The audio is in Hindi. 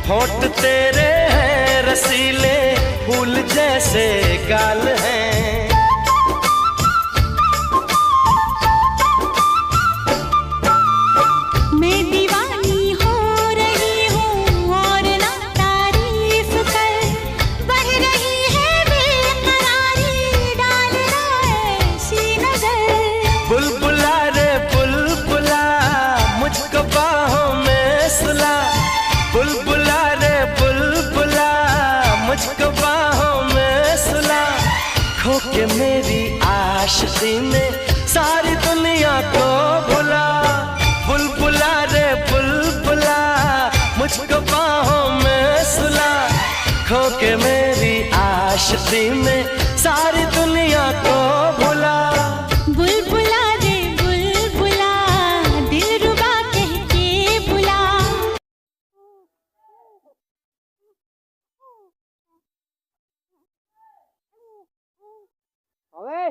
होठ तेरे हैं रसीले, फूल जैसे गाल हैं। मैं दीवानी हो रही हूँ और ना तारीफ कर, बढ़ रही है बेकरारी, डाल रहा ऐसी नजर। बुलबुला रे बुलबुला, मुझको बाहों में सुला। बुलबुला रे बुलबुला, मुझको बाहों में सुला। खो के मेरी आशिकी में सारी दुनिया को भुला। बुलबुला रे बुलबुला, मुझको बाहों में सुला। खो के मेरी आशिकी में सारी दुनिया को भुला। बुलबुला रे बुलबुला, दिलरुबा कह के बुला। હવે